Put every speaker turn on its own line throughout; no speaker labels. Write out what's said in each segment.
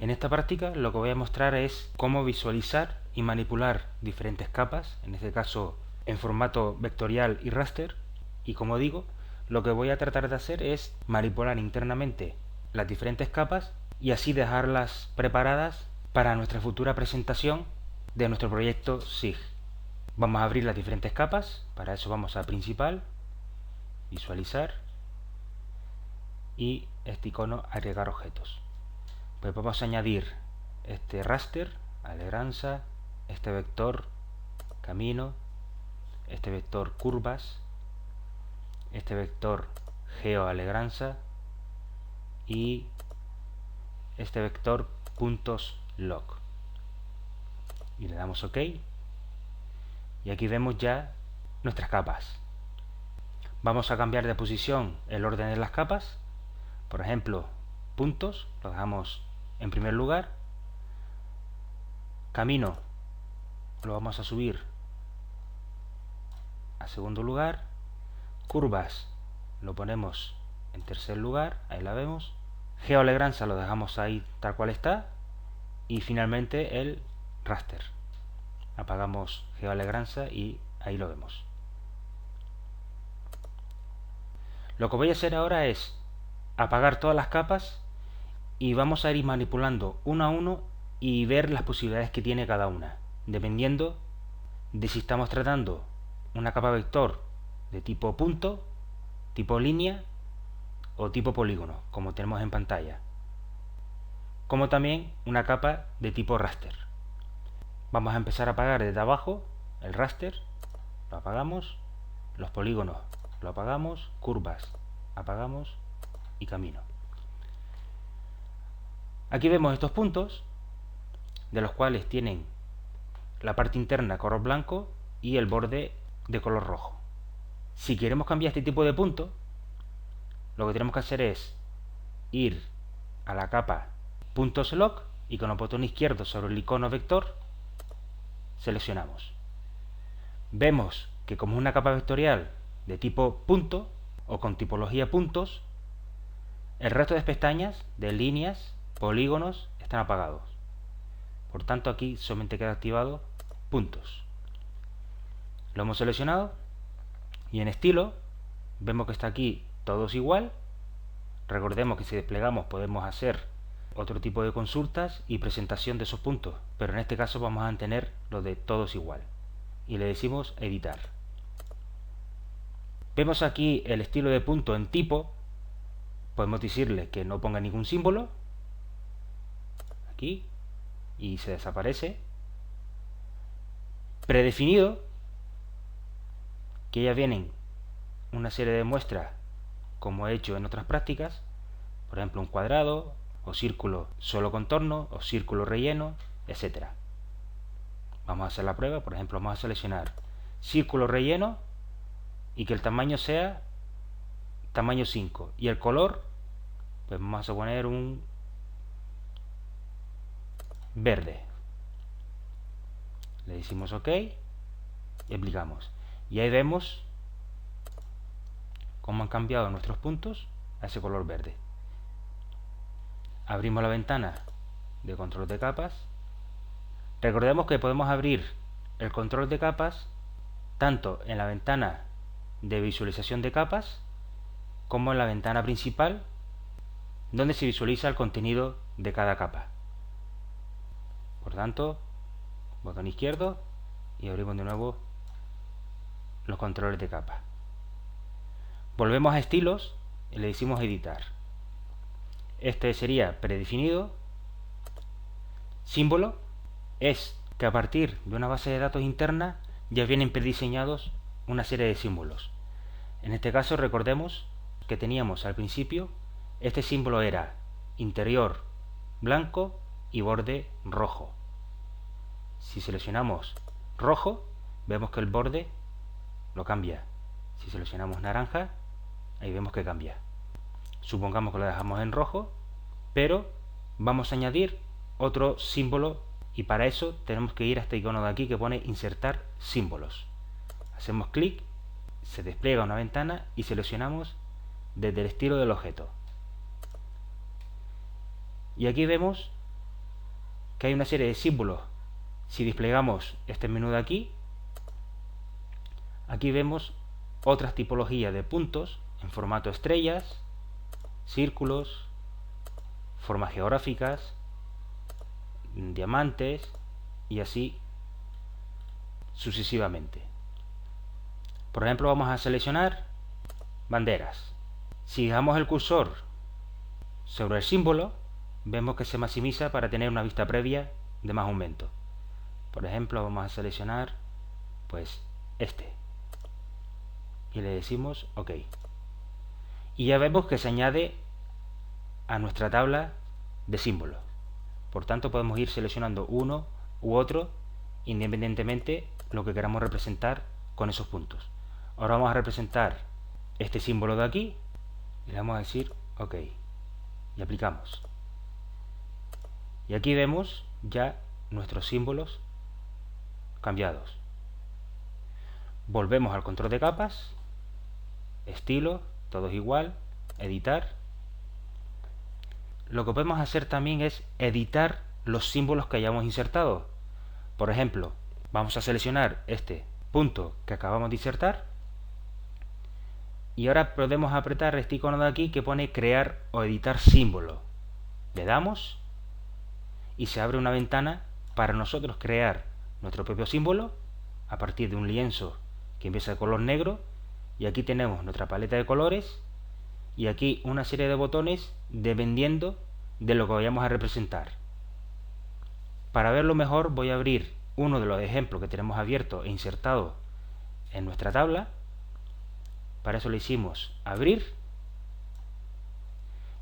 En esta práctica lo que voy a mostrar es cómo visualizar y manipular diferentes capas, en este caso en formato vectorial y raster, y como digo, lo que voy a tratar de hacer es manipular internamente las diferentes capas y así dejarlas preparadas para nuestra futura presentación de nuestro proyecto SIG. Vamos a abrir las diferentes capas, para eso vamos a principal, visualizar y este icono agregar objetos. Pues vamos a añadir este raster, alegranza, este vector camino, este vector curvas, este vector geoalegranza y este vector puntos log. Y le damos OK. Y aquí vemos ya nuestras capas. Vamos a cambiar de posición el orden de las capas. Por ejemplo, puntos, lo dejamos en primer lugar. Camino, lo vamos a subir a segundo lugar. Curvas, lo ponemos en tercer lugar, ahí la vemos. Geoalegranza lo dejamos ahí tal cual está. Y finalmente el raster. Apagamos geoalegranza y ahí lo vemos. Lo que voy a hacer ahora es apagar todas las capas y vamos a ir manipulando uno a uno y ver las posibilidades que tiene cada una, dependiendo de si estamos tratando una capa vector de tipo punto, tipo línea o tipo polígono, como tenemos en pantalla, como también una capa de tipo raster. Vamos a empezar a apagar desde abajo el raster, lo apagamos, los polígonos lo apagamos, curvas apagamos y camino. Aquí vemos estos puntos, de los cuales tienen la parte interna color blanco y el borde de color rojo. Si queremos cambiar este tipo de punto, lo que tenemos que hacer es ir a la capa puntos log y con el botón izquierdo sobre el icono vector seleccionamos. Vemos que como es una capa vectorial de tipo punto o con tipología puntos, el resto de pestañas de líneas, polígonos están apagados. Por tanto, aquí solamente queda activado puntos. Lo hemos seleccionado y en estilo vemos que está aquí todos igual. Recordemos que si desplegamos podemos hacer otro tipo de consultas y presentación de esos puntos, pero en este caso vamos a mantener lo de todos igual y le decimos editar. Vemos aquí el estilo de punto en tipo. Podemos decirle que no ponga ningún símbolo aquí y se desaparece. Predefinido, que ya vienen una serie de muestras como he hecho en otras prácticas, por ejemplo un cuadrado o círculo solo contorno o círculo relleno, etcétera. Vamos a hacer la prueba. Por ejemplo, vamos a seleccionar círculo relleno y que el tamaño sea tamaño 5 y el color, pues vamos a poner un verde. Le decimos OK y aplicamos. Y ahí vemos cómo han cambiado nuestros puntos a ese color verde. Abrimos la ventana de control de capas. Recordemos que podemos abrir el control de capas tanto en la ventana de visualización de capas como en la ventana principal, donde se visualiza el contenido de cada capa. Por tanto, botón izquierdo y abrimos de nuevo los controles de capa. Volvemos a estilos y le decimos editar. Este sería predefinido. Símbolo es que a partir de una base de datos interna ya vienen prediseñados una serie de símbolos. En este caso recordemos que teníamos al principio, este símbolo era interior blanco y borde rojo. Si seleccionamos rojo, vemos que el borde lo cambia. Si seleccionamos naranja, ahí vemos que cambia. Supongamos que lo dejamos en rojo, pero vamos a añadir otro símbolo y para eso tenemos que ir a este icono de aquí que pone insertar símbolos. Hacemos clic, se despliega una ventana y seleccionamos desde el estilo del objeto. Y aquí vemos que hay una serie de símbolos. Si desplegamos este menú de aquí, aquí vemos otras tipologías de puntos en formato estrellas, círculos, formas geográficas, diamantes y así sucesivamente. Por ejemplo, vamos a seleccionar banderas. Si dejamos el cursor sobre el símbolo, vemos que se maximiza para tener una vista previa de más aumento. Por ejemplo, vamos a seleccionar pues este y le decimos OK. Y ya vemos que se añade a nuestra tabla de símbolos. Por tanto, podemos ir seleccionando uno u otro independientemente lo que queramos representar con esos puntos. Ahora vamos a representar este símbolo de aquí y le vamos a decir OK y aplicamos. Y aquí vemos ya nuestros símbolos cambiados. Volvemos al control de capas, estilo, todo es igual, editar. Lo que podemos hacer también es editar los símbolos que hayamos insertado. Por ejemplo, vamos a seleccionar este punto que acabamos de insertar y ahora podemos apretar este icono de aquí que pone crear o editar símbolo. Le damos y se abre una ventana para nosotros crear nuestro propio símbolo a partir de un lienzo que empieza de color negro, y aquí tenemos nuestra paleta de colores y aquí una serie de botones dependiendo de lo que vayamos a representar. Para verlo mejor voy a abrir uno de los ejemplos que tenemos abierto e insertado en nuestra tabla. Para eso le hicimos abrir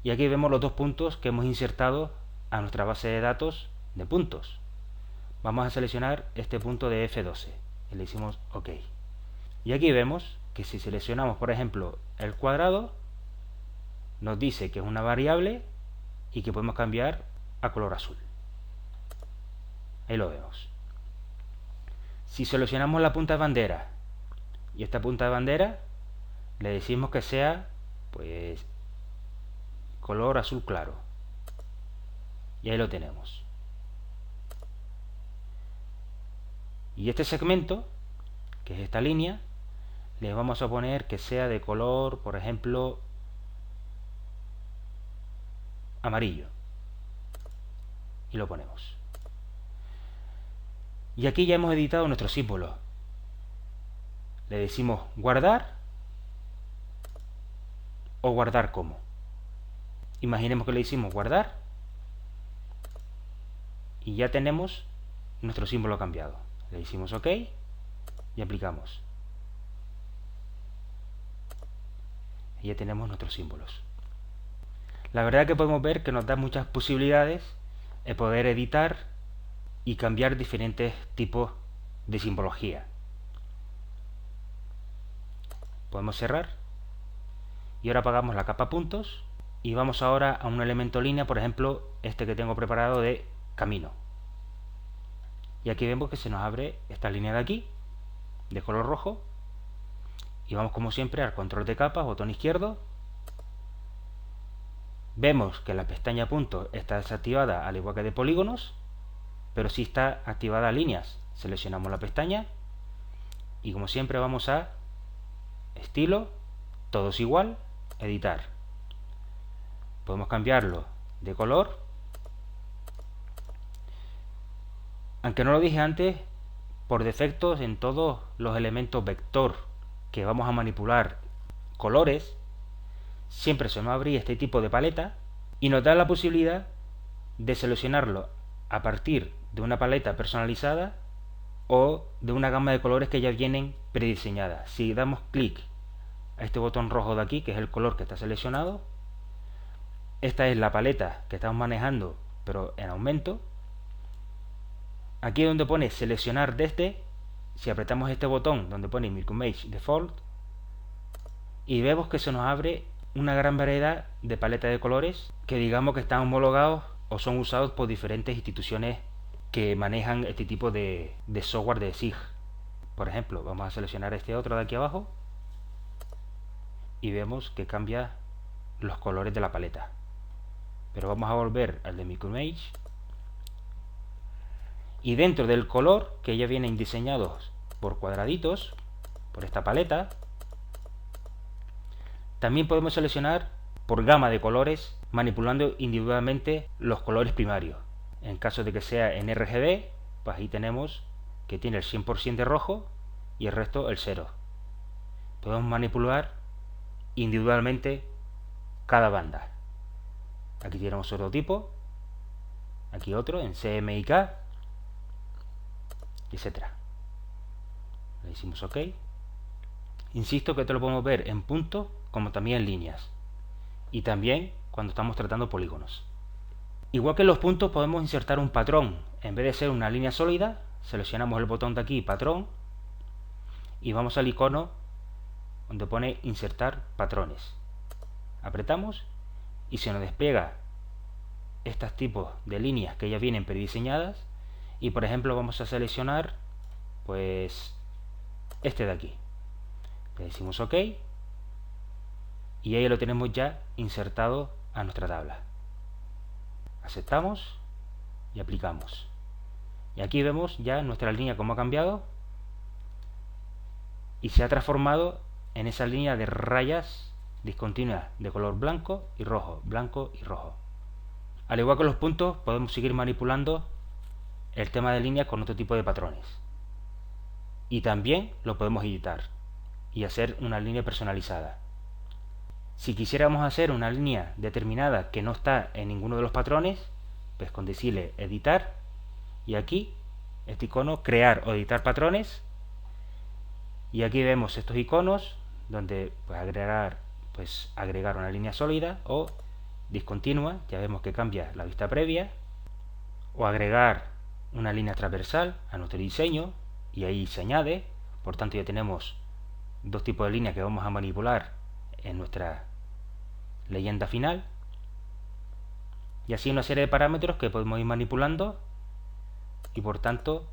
y aquí vemos los dos puntos que hemos insertado a nuestra base de datos de puntos. Vamos a seleccionar este punto de F12 y le hicimos OK. Y aquí vemos que si seleccionamos, por ejemplo, el cuadrado, nos dice que es una variable y que podemos cambiar a color azul. Ahí lo vemos. Si seleccionamos la punta de bandera y esta punta de bandera, le decimos que sea pues color azul claro. Y ahí lo tenemos. Y este segmento, que es esta línea, le vamos a poner que sea de color, por ejemplo, amarillo. Y lo ponemos. Y aquí ya hemos editado nuestro símbolo. Le decimos guardar o guardar como. Imaginemos que le decimos guardar y ya tenemos nuestro símbolo cambiado. Le decimos OK y aplicamos. Y ya tenemos nuestros símbolos. La verdad que podemos ver que nos da muchas posibilidades el poder editar y cambiar diferentes tipos de simbología. Podemos cerrar y ahora apagamos la capa puntos y vamos ahora a un elemento línea, por ejemplo este que tengo preparado de camino. Y aquí vemos que se nos abre esta línea de aquí de color rojo y vamos como siempre al control de capas, botón izquierdo. Vemos que la pestaña puntos está desactivada al igual que de polígonos, pero sí está activada líneas. Seleccionamos la pestaña y como siempre vamos a estilo, todo es igual, editar. Podemos cambiarlo de color. Aunque no lo dije antes, por defecto en todos los elementos vector que vamos a manipular colores, siempre se nos abrir este tipo de paleta y nos da la posibilidad de seleccionarlo a partir de una paleta personalizada o de una gama de colores que ya vienen prediseñadas. Si damos clic a este botón rojo de aquí, que es el color que está seleccionado, esta es la paleta que estamos manejando pero en aumento. Aquí donde pone seleccionar desde, si apretamos este botón donde pone Image Default, y vemos que se nos abre una gran variedad de paletas de colores que digamos que están homologados o son usados por diferentes instituciones que manejan este tipo de software de SIG. Por ejemplo, vamos a seleccionar este otro de aquí abajo y vemos que cambia los colores de la paleta. Pero vamos a volver al de Microimage Y dentro del color, que ya vienen diseñados por cuadraditos, por esta paleta, también podemos seleccionar por gama de colores, manipulando individualmente los colores primarios. En caso de que sea en RGB, pues ahí tenemos que tiene el 100% de rojo y el resto el 0. Podemos manipular individualmente cada banda. Aquí tenemos otro tipo, aquí otro en CMYK, etc. Le decimos OK. Insisto que esto lo podemos ver en puntos como también en líneas, y también cuando estamos tratando polígonos. Igual que en los puntos podemos insertar un patrón. En vez de ser una línea sólida, seleccionamos el botón de aquí, patrón, y vamos al icono donde pone insertar patrones. Apretamos y se nos despliega estos tipos de líneas que ya vienen prediseñadas, y por ejemplo vamos a seleccionar pues este de aquí. Le decimos OK y ahí lo tenemos ya insertado a nuestra tabla. Aceptamos y aplicamos. Y aquí vemos ya nuestra línea cómo ha cambiado y se ha transformado en esa línea de rayas discontinuas de color blanco y rojo, blanco y rojo. Al igual que los puntos, podemos seguir manipulando el tema de líneas con otro tipo de patrones. Y también lo podemos editar y hacer una línea personalizada. Si quisiéramos hacer una línea determinada que no está en ninguno de los patrones, pues con decirle editar y aquí este icono crear o editar patrones, y aquí vemos estos iconos donde pues agregar una línea sólida o discontinua, ya vemos que cambia la vista previa, o agregar una línea transversal a nuestro diseño y ahí se añade. Por tanto ya tenemos dos tipos de líneas que vamos a manipular en nuestra leyenda final, y así una serie de parámetros que podemos ir manipulando y por tanto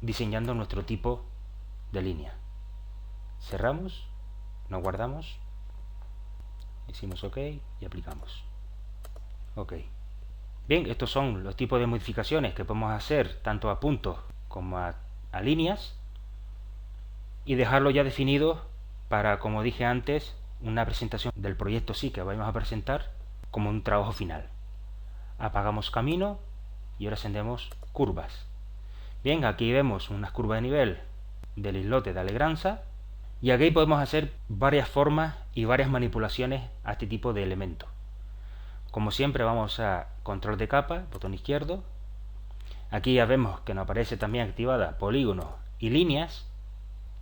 diseñando nuestro tipo de línea. Cerramos, nos guardamos, decimos OK y aplicamos. OK. Bien, estos son los tipos de modificaciones que podemos hacer tanto a puntos como a líneas, y dejarlo ya definido para, como dije antes, una presentación del proyecto sí que vamos a presentar como un trabajo final. Apagamos camino y ahora encendemos curvas. Bien, aquí vemos unas curvas de nivel del islote de Alegranza, y aquí podemos hacer varias formas y varias manipulaciones a este tipo de elementos. Como siempre vamos a control de capa, botón izquierdo. Aquí ya vemos que nos aparece también activada polígonos y líneas.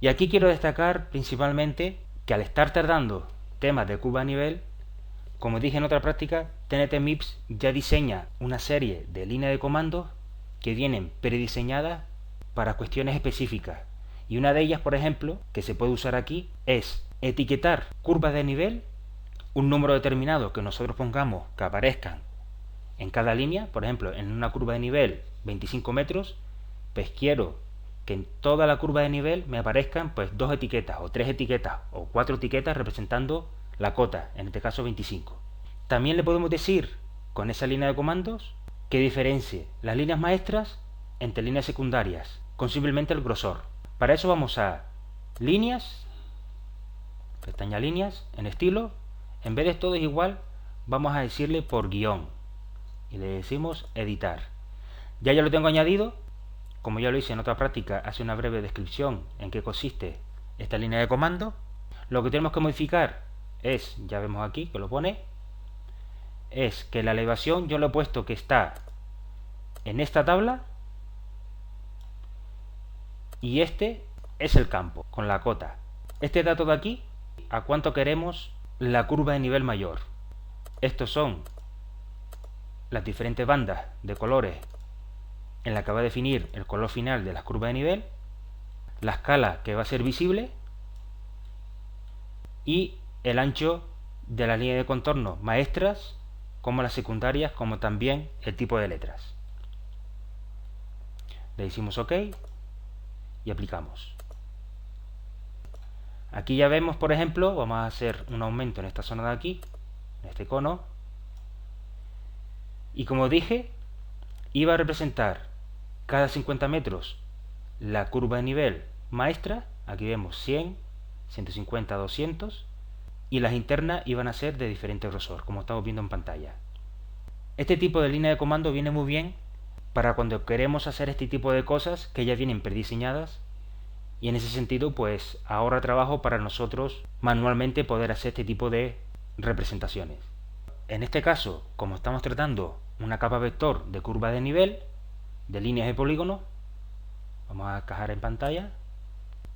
Y aquí quiero destacar principalmente que al estar tardando temas de curva a nivel, como dije en otra práctica, TNT MIPS ya diseña una serie de líneas de comandos que vienen prediseñadas para cuestiones específicas. Y una de ellas, por ejemplo, que se puede usar aquí, es etiquetar curvas de nivel, un número determinado que nosotros pongamos que aparezcan en cada línea. Por ejemplo, en una curva de nivel 25 metros, pues quiero que en toda la curva de nivel me aparezcan pues 2 etiquetas o 3 etiquetas o 4 etiquetas representando la cota, en este caso 25. También le podemos decir con esa línea de comandos que diferencie las líneas maestras entre líneas secundarias con simplemente el grosor. Para eso vamos a líneas, pestaña líneas, en estilo. En vez de todo es igual, vamos a decirle por guión y le decimos editar. Ya lo tengo añadido. Como ya lo hice en otra práctica, hace una breve descripción en qué consiste esta línea de comando. Lo que tenemos que modificar es, ya vemos aquí que lo pone, es que la elevación yo lo he puesto que está en esta tabla, y este es el campo con la cota. Este dato de aquí, a cuánto queremos la curva de nivel mayor. Estos son las diferentes bandas de colores en la que va a definir el color final de la curva de nivel, la escala que va a ser visible y el ancho de la línea de contorno maestras como las secundarias, como también el tipo de letras. Le decimos OK y aplicamos. Aquí ya vemos, por ejemplo, vamos a hacer un aumento en esta zona de aquí, en este cono, y como dije, iba a representar cada 50 metros la curva de nivel maestra, aquí vemos 100, 150, 200, y las internas iban a ser de diferente grosor, como estamos viendo en pantalla. Este tipo de línea de comando viene muy bien para cuando queremos hacer este tipo de cosas que ya vienen prediseñadas, y en ese sentido pues ahorra trabajo para nosotros manualmente poder hacer este tipo de representaciones. En este caso, como estamos tratando una capa vector de curva de nivel, de líneas de polígono, vamos a encajar en pantalla.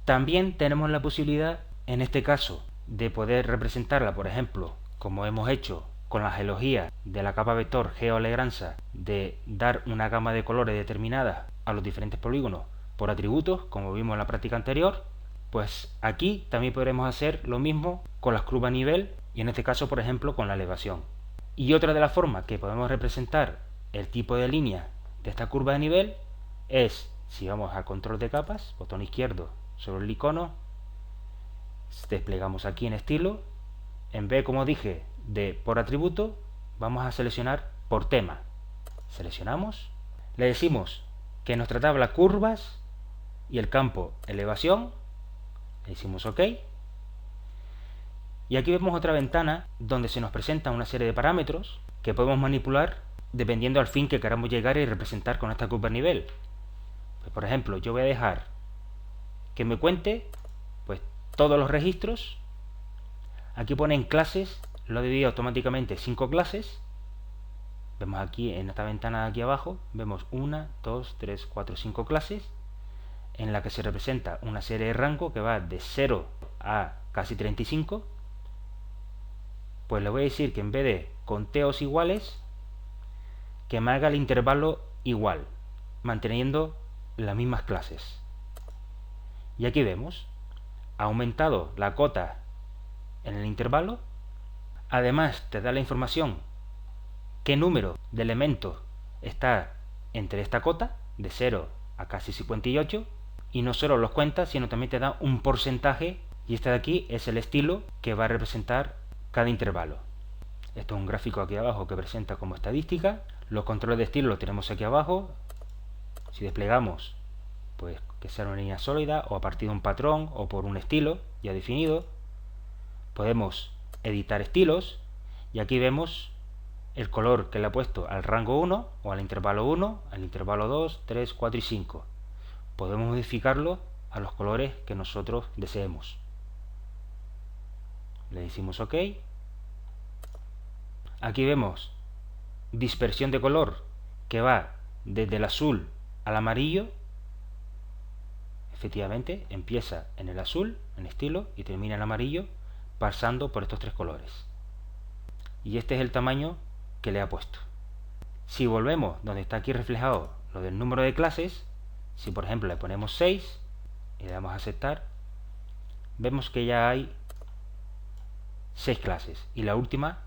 También tenemos la posibilidad, en este caso, de poder representarla, por ejemplo, como hemos hecho con la geología de la capa vector GeoLagrange, de dar una gama de colores determinada a los diferentes polígonos por atributos, como vimos en la práctica anterior. Pues aquí también podremos hacer lo mismo con las curvas a nivel, y en este caso, por ejemplo, con la elevación. Y otra de las formas que podemos representar el tipo de línea de esta curva de nivel es, si vamos a control de capas, botón izquierdo sobre el icono, desplegamos aquí en estilo, en vez, como dije, de por atributo, vamos a seleccionar por tema. Seleccionamos, le decimos que nuestra tabla curvas y el campo elevación, le decimos OK. Y aquí vemos otra ventana donde se nos presenta una serie de parámetros que podemos manipular dependiendo al fin que queramos llegar y representar con esta curva de nivel. Pues, por ejemplo, yo voy a dejar que me cuente pues todos los registros. Aquí pone en clases, lo he dividido automáticamente 5 clases. Vemos aquí en esta ventana de aquí abajo, vemos 1, 2, 3, 4, 5 clases, en la que se representa una serie de rango que va de 0 a casi 35. Pues le voy a decir que en vez de conteos iguales, que me haga el intervalo igual, manteniendo las mismas clases. Y aquí vemos, ha aumentado la cota en el intervalo. Además te da la información qué número de elementos está entre esta cota, de 0 a casi 58, y no solo los cuenta, sino también te da un porcentaje, y este de aquí es el estilo que va a representar cada intervalo. Esto es un gráfico aquí abajo que presenta como estadística. Los controles de estilo los tenemos aquí abajo. Si desplegamos, pues que sea una línea sólida o a partir de un patrón o por un estilo ya definido. Podemos editar estilos y aquí vemos el color que le ha puesto al rango 1 o al intervalo 1, al intervalo 2, 3, 4 y 5. Podemos modificarlo a los colores que nosotros deseemos. Le decimos OK. Aquí vemos dispersión de color que va desde el azul al amarillo. Efectivamente, empieza en el azul, en estilo, y termina en amarillo, pasando por estos 3 colores. Y este es el tamaño que le ha puesto. Si volvemos donde está aquí reflejado lo del número de clases, si por ejemplo le ponemos 6 y le damos a aceptar, vemos que ya hay 6 clases y la última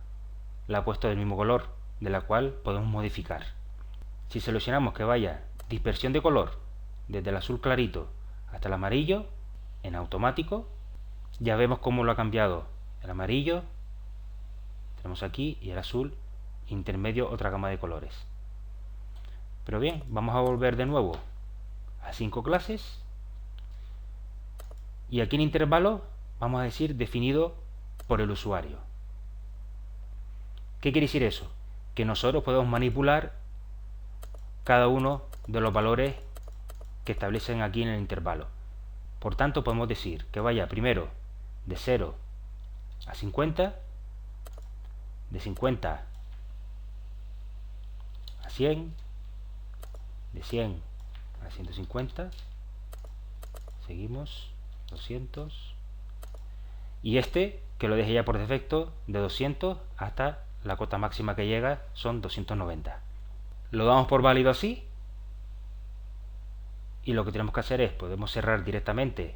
la ha puesto del mismo color, de la cual podemos modificar. Si seleccionamos que vaya dispersión de color desde el azul clarito hasta el amarillo, en automático, ya vemos cómo lo ha cambiado. El amarillo tenemos aquí y el azul intermedio, otra gama de colores. Pero bien, vamos a volver de nuevo a 5 clases y aquí en intervalo vamos a decir definido por el usuario. ¿Qué quiere decir eso? Que nosotros podemos manipular cada uno de los valores que establecen aquí en el intervalo. Por tanto, podemos decir que vaya primero de 0 a 50, de 50 a 100, de 100 a 150, seguimos, 200, y este, que lo deje ya por defecto, de 200 hasta la cota máxima que llega son 290. Lo damos por válido así, y lo que tenemos que hacer es, podemos cerrar directamente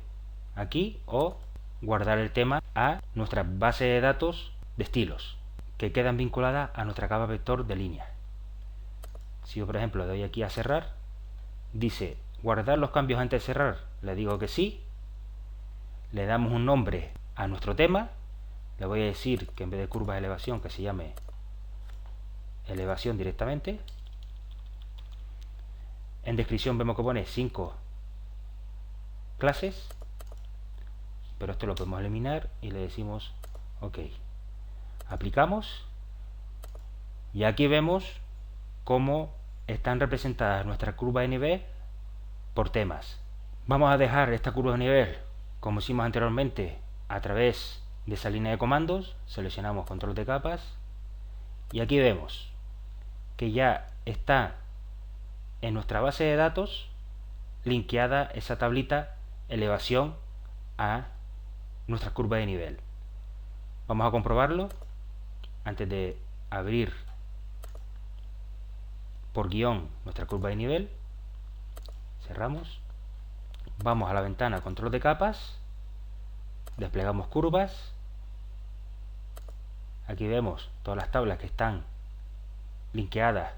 aquí o guardar el tema a nuestra base de datos de estilos, que quedan vinculadas a nuestra capa vector de línea. Si yo por ejemplo le doy aquí a cerrar, dice guardar los cambios antes de cerrar, le digo que sí, le damos un nombre a nuestro tema, le voy a decir que en vez de curva de elevación que se llame elevación directamente, En descripción vemos que pone 5 clases, pero esto lo podemos eliminar y le decimos OK. Aplicamos y aquí vemos cómo están representadas nuestras curvas de nivel por temas. Vamos a dejar esta curva de nivel como hicimos anteriormente a través de esa línea de comandos. Seleccionamos control de capas y aquí vemos que ya está en nuestra base de datos linkeada esa tablita elevación a nuestra curva de nivel. Vamos a comprobarlo antes de abrir por guión nuestra curva de nivel. Cerramos, vamos a la ventana control de capas, desplegamos curvas. Aquí vemos todas las tablas que están linkeadas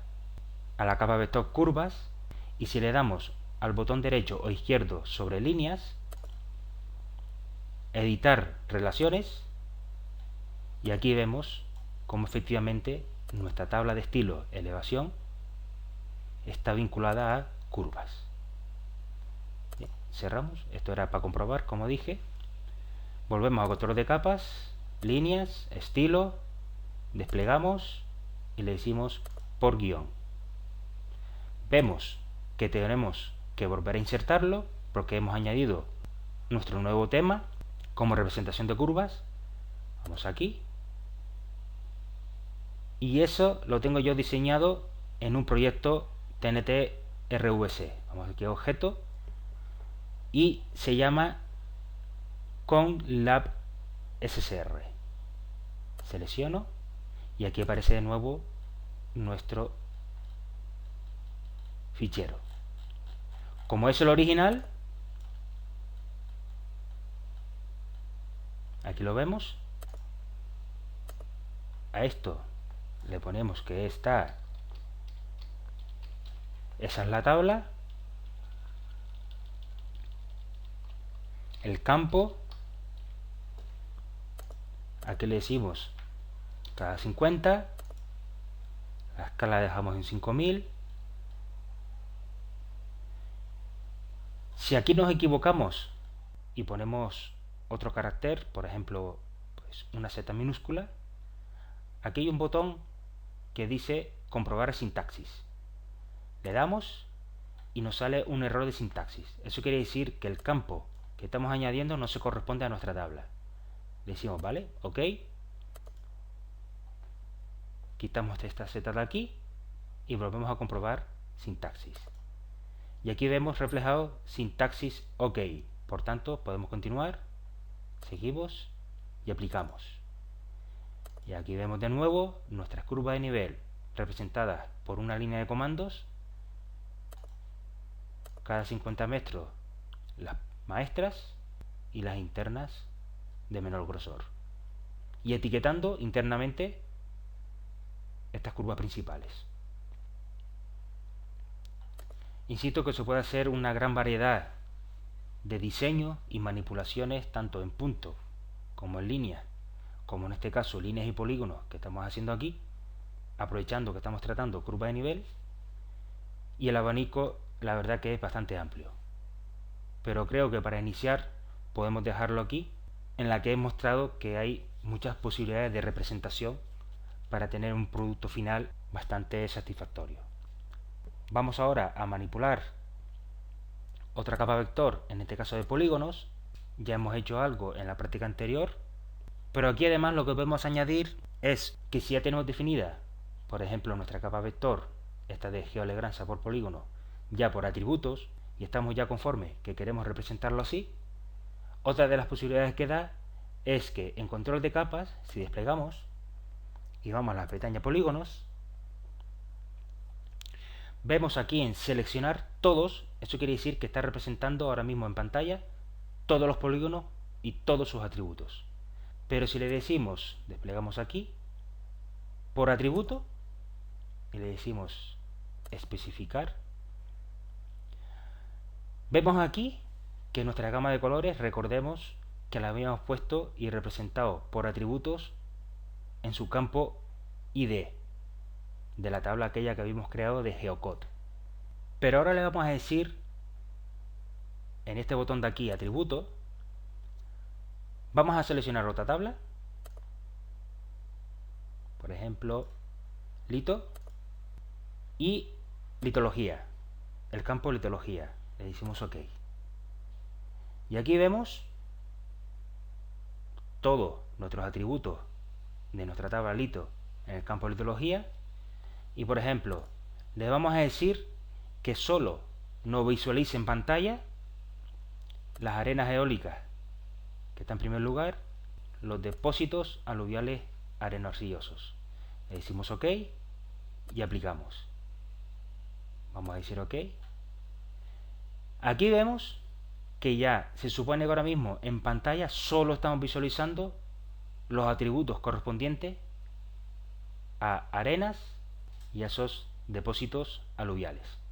a la capa vector curvas, y si le damos al botón derecho o izquierdo sobre líneas, editar relaciones, y aquí vemos cómo efectivamente nuestra tabla de estilo elevación está vinculada a curvas. Bien, cerramos. Esto era para comprobar, como dije. Volvemos a control de capas, líneas, estilo, desplegamos y le decimos por guión. Vemos que tenemos que volver a insertarlo porque hemos añadido nuestro nuevo tema como representación de curvas. Vamos aquí. Y eso lo tengo yo diseñado en un proyecto TNT RVC. Vamos aquí a objeto y se llama ConLab SSR. Selecciono y aquí aparece de nuevo nuestro fichero. Como es el original, aquí lo vemos. A esto le ponemos que esa es la tabla, el campo, aquí le decimos cada 50, la escala la dejamos en 5000. Si aquí nos equivocamos y ponemos otro carácter, por ejemplo, pues una Z minúscula, aquí hay un botón que dice comprobar sintaxis. Le damos y nos sale un error de sintaxis. Eso quiere decir que el campo que estamos añadiendo no se corresponde a nuestra tabla. Le decimos vale, OK. Quitamos esta Z de aquí y volvemos a comprobar sintaxis. Y aquí vemos reflejado sintaxis OK. Por tanto, podemos continuar, seguimos y aplicamos. Y aquí vemos de nuevo nuestras curvas de nivel representadas por una línea de comandos. Cada 50 metros las maestras y las internas de menor grosor. Y etiquetando internamente estas curvas principales. Insisto que se puede hacer una gran variedad de diseños y manipulaciones tanto en puntos como en líneas, como en este caso líneas y polígonos que estamos haciendo aquí, aprovechando que estamos tratando curva de nivel, y el abanico la verdad que es bastante amplio. Pero creo que para iniciar podemos dejarlo aquí, en la que he mostrado que hay muchas posibilidades de representación para tener un producto final bastante satisfactorio. Vamos ahora a manipular otra capa vector, en este caso de polígonos. Ya hemos hecho algo en la práctica anterior, pero aquí además lo que podemos añadir es que si ya tenemos definida, por ejemplo, nuestra capa vector, esta de GeoLagrange por polígono, ya por atributos, y estamos ya conformes que queremos representarlo así, otra de las posibilidades que da es que en control de capas, si desplegamos y vamos a la pestaña polígonos, vemos aquí en seleccionar todos. Eso quiere decir que está representando ahora mismo en pantalla todos los polígonos y todos sus atributos. Pero si le decimos, desplegamos aquí, por atributo, y le decimos especificar, vemos aquí que nuestra gama de colores, recordemos que la habíamos puesto y representado por atributos en su campo ID de la tabla aquella que habíamos creado de Geocode. Pero ahora le vamos a decir, en este botón de aquí, atributos, vamos a seleccionar otra tabla, por ejemplo, lito, y litología, el campo litología. Le decimos OK. Y aquí vemos todos nuestros atributos de nuestra tabla lito en el campo litología. Y por ejemplo, le vamos a decir que solo nos visualice en pantalla las arenas eólicas, que está en primer lugar, los depósitos aluviales areno-arcillosos. Le decimos OK y aplicamos. Vamos a decir OK. Aquí vemos que ya se supone que ahora mismo en pantalla solo estamos visualizando los atributos correspondientes a arenas y a esos depósitos aluviales.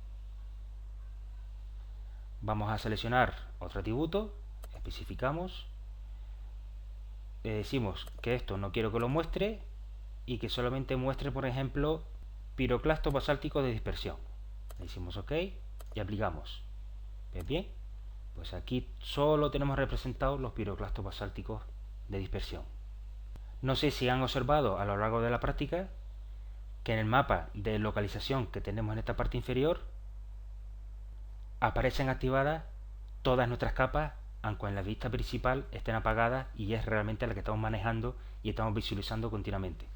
Vamos a seleccionar otro atributo, especificamos, le decimos que esto no quiero que lo muestre y que solamente muestre, por ejemplo, piroclastos basálticos de dispersión. Le decimos OK y aplicamos. ¿Ves bien? Pues aquí solo tenemos representados los piroclastos basálticos de dispersión. No sé si han observado a lo largo de la práctica que en el mapa de localización que tenemos en esta parte inferior aparecen activadas todas nuestras capas, aunque en la vista principal estén apagadas, y es realmente la que estamos manejando y estamos visualizando continuamente.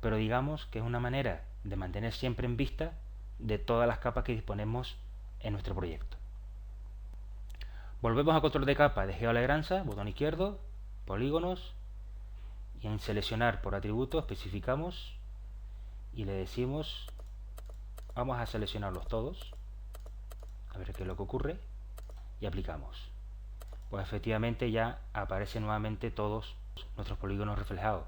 Pero digamos que es una manera de mantener siempre en vista de todas las capas que disponemos en nuestro proyecto. Volvemos a control de capa de GeoLagrange, botón izquierdo, polígonos, y en seleccionar por atributo especificamos y le decimos, vamos a seleccionarlos todos, a ver qué es lo que ocurre, y aplicamos. Pues efectivamente ya aparecen nuevamente todos nuestros polígonos reflejados.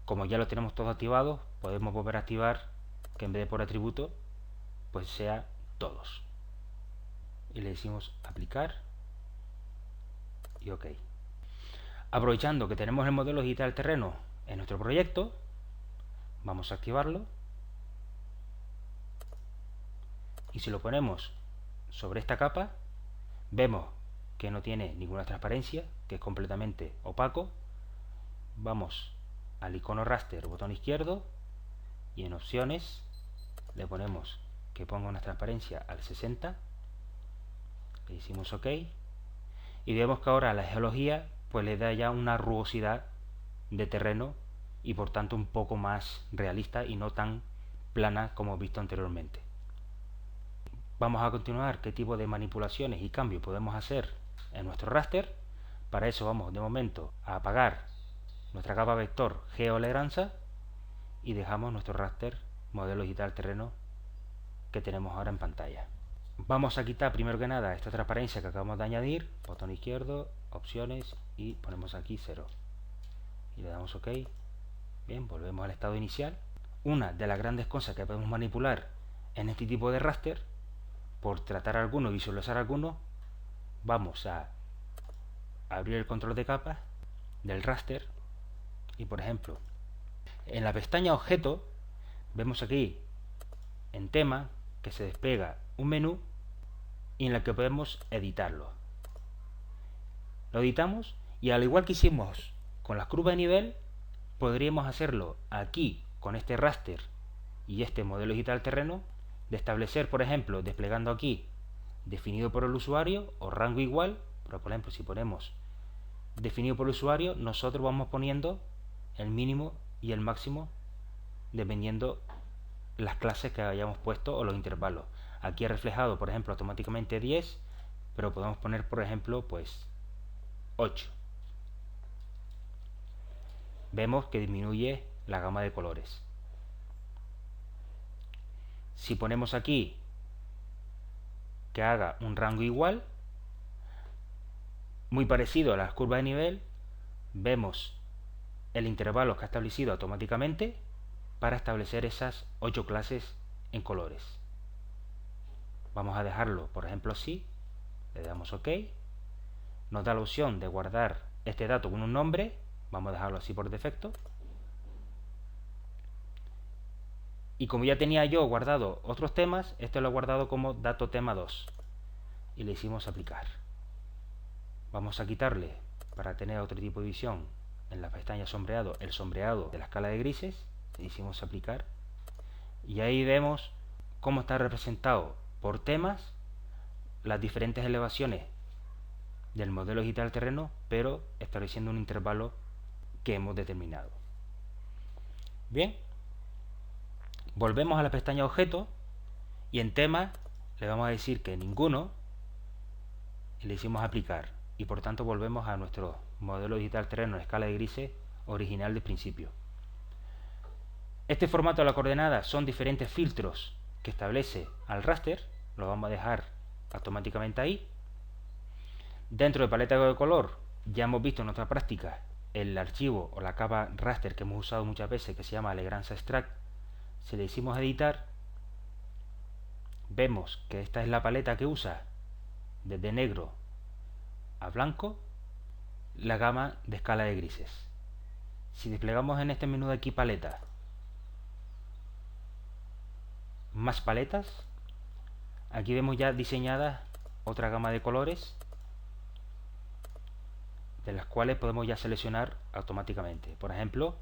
Como ya los tenemos todos activados, podemos volver a activar que en vez de por atributo, pues sea todos. Y le decimos aplicar y OK. Aprovechando que tenemos el modelo digital terreno en nuestro proyecto, vamos a activarlo. Y si lo ponemos sobre esta capa, vemos que no tiene ninguna transparencia, que es completamente opaco. Vamos al icono raster, botón izquierdo, y en opciones le ponemos que ponga una transparencia al 60, le decimos OK, y vemos que ahora la geología pues le da ya una rugosidad de terreno y por tanto un poco más realista y no tan plana como hemos visto anteriormente. Vamos a continuar qué tipo de manipulaciones y cambios podemos hacer en nuestro raster. Para eso vamos de momento a apagar nuestra capa vector GeoLagrange y dejamos nuestro raster modelo digital terreno que tenemos ahora en pantalla. Vamos a quitar primero que nada esta transparencia que acabamos de añadir, botón izquierdo, opciones, y ponemos aquí 0 y le damos OK. Bien, volvemos al estado inicial. Una de las grandes cosas que podemos manipular en este tipo de raster, por tratar alguno, visualizar alguno, vamos a abrir el control de capas del raster y por ejemplo en la pestaña objeto vemos aquí en tema que se despega un menú y en el que podemos editarlo. Lo editamos y al igual que hicimos con las curvas de nivel, podríamos hacerlo aquí con este raster y este modelo digital terreno, de establecer, por ejemplo, desplegando aquí definido por el usuario o rango igual. Por ejemplo, si ponemos definido por el usuario, nosotros vamos poniendo el mínimo y el máximo dependiendo las clases que hayamos puesto o los intervalos. Aquí he reflejado, por ejemplo, automáticamente 10, pero podemos poner, por ejemplo, pues 8. Vemos que disminuye la gama de colores. Si ponemos aquí que haga un rango igual, muy parecido a las curvas de nivel, vemos el intervalo que ha establecido automáticamente para establecer esas 8 clases en colores. Vamos a dejarlo, por ejemplo, así, le damos OK, nos da la opción de guardar este dato con un nombre, vamos a dejarlo así por defecto, Y como ya tenía yo guardado otros temas, esto lo he guardado como dato tema 2. Y le hicimos aplicar. Vamos a quitarle, para tener otro tipo de visión, en la pestaña sombreado, el sombreado de la escala de grises. Le hicimos aplicar. Y ahí vemos cómo está representado por temas las diferentes elevaciones del modelo digital terreno, pero estableciendo un intervalo que hemos determinado. Bien, volvemos a la pestaña objeto y en tema le vamos a decir que ninguno y le hicimos aplicar, y por tanto volvemos a nuestro modelo digital terreno en escala de grises original de principio. Este formato de la coordenada son diferentes filtros que establece al raster, lo vamos a dejar automáticamente ahí. Dentro de paleta de color ya hemos visto en otra práctica el archivo o la capa raster que hemos usado muchas veces, que se llama Lagrange Extract. Si le hicimos editar, vemos que esta es la paleta que usa desde negro a blanco la gama de escala de grises. Si desplegamos en este menú de aquí paleta, más paletas, aquí vemos ya diseñada otra gama de colores, de las cuales podemos ya seleccionar automáticamente. Por ejemplo,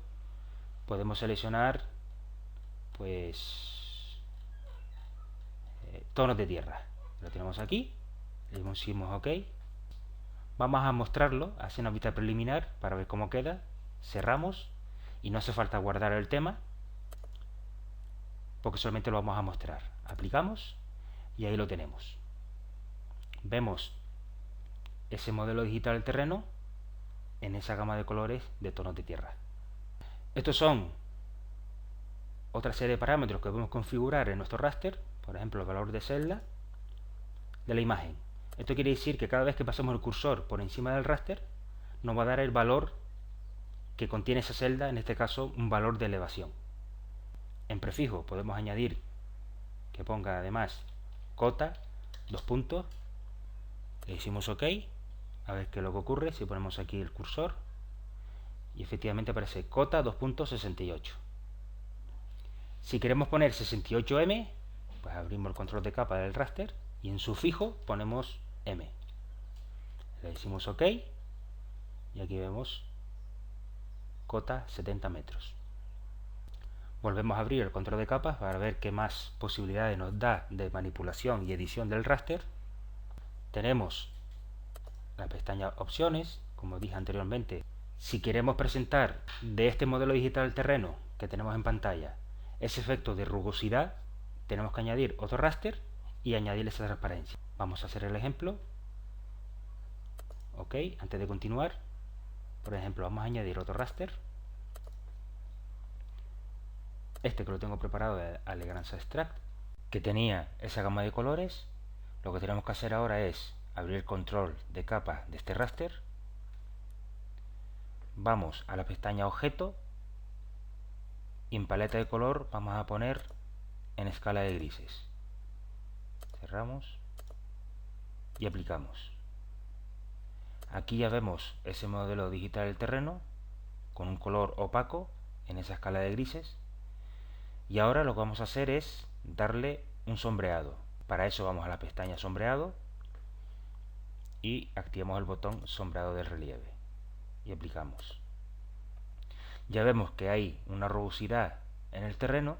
podemos seleccionar pues tonos de tierra. Lo tenemos aquí, le decimos OK. Vamos a mostrarlo, hacer una vista preliminar para ver cómo queda. Cerramos y no hace falta guardar el tema porque solamente lo vamos a mostrar. Aplicamos y ahí lo tenemos. Vemos ese modelo digital del terreno en esa gama de colores de tonos de tierra. Estos son otra serie de parámetros que podemos configurar en nuestro raster, por ejemplo el valor de celda de la imagen. Esto quiere decir que cada vez que pasemos el cursor por encima del raster nos va a dar el valor que contiene esa celda, en este caso un valor de elevación. En prefijo podemos añadir que ponga además cota, dos puntos, le decimos OK, a ver qué es lo que ocurre si ponemos aquí el cursor y efectivamente aparece cota 2.68. Si queremos poner 68M, pues abrimos el control de capa del raster y en sufijo ponemos M. Le decimos OK y aquí vemos cota 70 metros. Volvemos a abrir el control de capas para ver qué más posibilidades nos da de manipulación y edición del raster. Tenemos la pestaña opciones, como dije anteriormente. Si queremos presentar de este modelo digital terreno que tenemos en pantalla ese efecto de rugosidad, tenemos que añadir otro raster y añadirle esa transparencia. Vamos a hacer el ejemplo. OK, antes de continuar, por ejemplo, vamos a añadir otro raster. Este que lo tengo preparado de Lagrange Extract, que tenía esa gama de colores. Lo que tenemos que hacer ahora es abrir el control de capa de este raster. Vamos a la pestaña objeto y en paleta de color vamos a poner en escala de grises. Cerramos y aplicamos. Aquí ya vemos ese modelo digital del terreno con un color opaco en esa escala de grises. Y ahora lo que vamos a hacer es darle un sombreado. Para eso vamos a la pestaña sombreado y activamos el botón sombreado del relieve y aplicamos. Ya vemos que hay una rugosidad en el terreno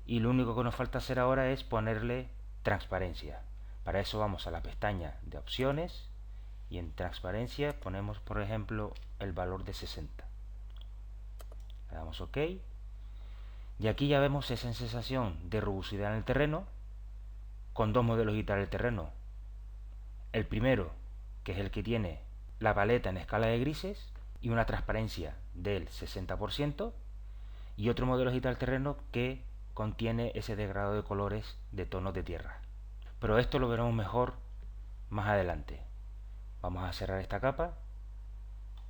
y lo único que nos falta hacer ahora es ponerle transparencia. Para eso vamos a la pestaña de opciones y en transparencia ponemos por ejemplo el valor de 60. Le damos OK. Y aquí ya vemos esa sensación de rugosidad en el terreno con dos modelos digitales del terreno. El primero, que es el que tiene la paleta en escala de grises y una transparencia del 60%, y otro modelo digital del terreno que contiene ese degradado de colores de tonos de tierra. Pero esto lo veremos mejor más adelante. Vamos a cerrar esta capa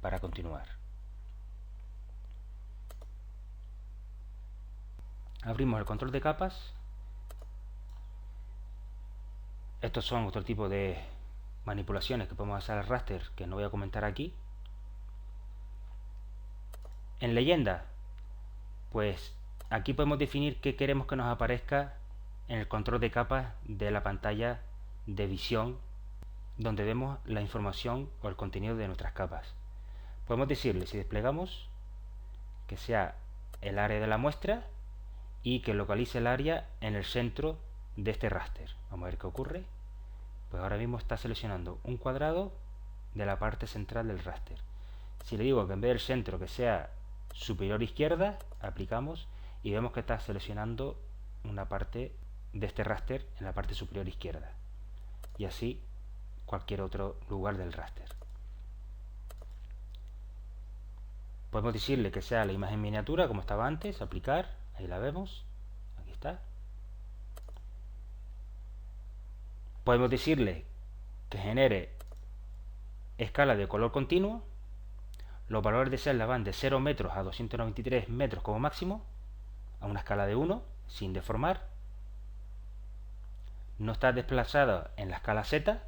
para continuar. Abrimos el control de capas. Estos son otro tipo de manipulaciones que podemos hacer al raster que no voy a comentar aquí. En leyenda, pues aquí podemos definir qué queremos que nos aparezca en el control de capas de la pantalla de visión, donde vemos la información o el contenido de nuestras capas. Podemos decirle, si desplegamos, que sea el área de la muestra y que localice el área en el centro de este raster. Vamos a ver qué ocurre. Pues ahora mismo está seleccionando un cuadrado de la parte central del raster. Si le digo que en vez del centro que sea superior izquierda, aplicamos y vemos que está seleccionando una parte de este raster en la parte superior izquierda, y así cualquier otro lugar del raster. Podemos decirle que sea la imagen miniatura como estaba antes, aplicar, ahí la vemos, aquí está. Podemos decirle que genere escala de color continuo. Los valores de celda van de 0 metros a 293 metros como máximo, a una escala de 1, sin deformar. No está desplazada en la escala Z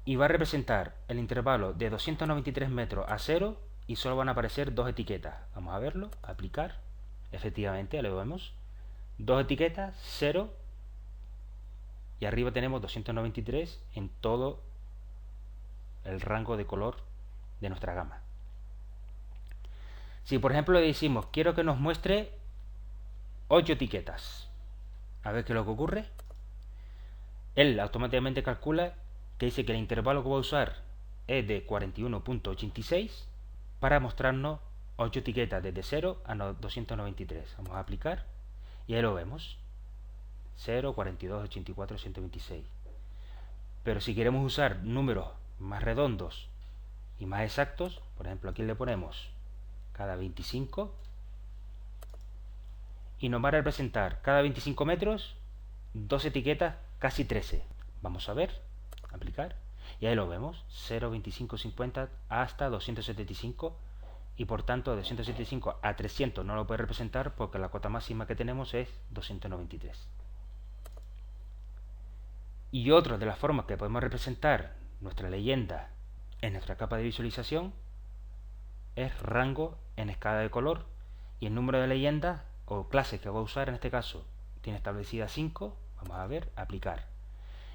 y va a representar el intervalo de 293 metros a 0 y solo van a aparecer dos etiquetas. Vamos a verlo, aplicar. Efectivamente, ya lo vemos. Dos etiquetas, 0 y arriba tenemos 293 en todo el rango de color de nuestra gama. Si por ejemplo le decimos quiero que nos muestre 8 etiquetas, a ver qué es lo que ocurre. Él automáticamente calcula que dice que el intervalo que va a usar es de 41.86 para mostrarnos 8 etiquetas desde 0 a 293. Vamos a aplicar y ahí lo vemos. 0, 42, 84, 126. Pero si queremos usar números más redondos y más exactos, por ejemplo aquí le ponemos cada 25 y nos va a representar cada 25 metros dos etiquetas, casi 13. Vamos a ver, aplicar y ahí lo vemos, 0, 25, 50 hasta 275 y por tanto de 275 a 300 no lo puede representar porque la cota máxima que tenemos es 293. Y otra de las formas que podemos representar nuestra leyenda en nuestra capa de visualización es rango en escala de color, y el número de leyendas o clases que voy a usar en este caso tiene establecida 5. Vamos a ver, aplicar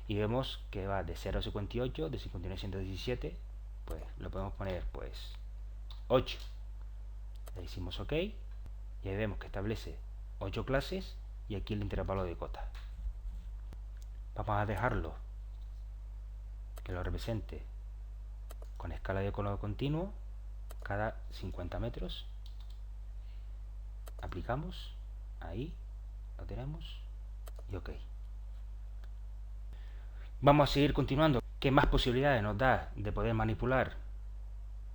y vemos que va de 0 a 58, de 59 a 117, pues lo podemos poner pues 8. Le decimos OK y ahí vemos que establece 8 clases y aquí el intervalo de cota. Vamos a dejarlo que lo represente con escala de color continuo cada 50 metros. Aplicamos, ahí lo tenemos y OK. Vamos a seguir continuando. ¿Qué más posibilidades nos da de poder manipular,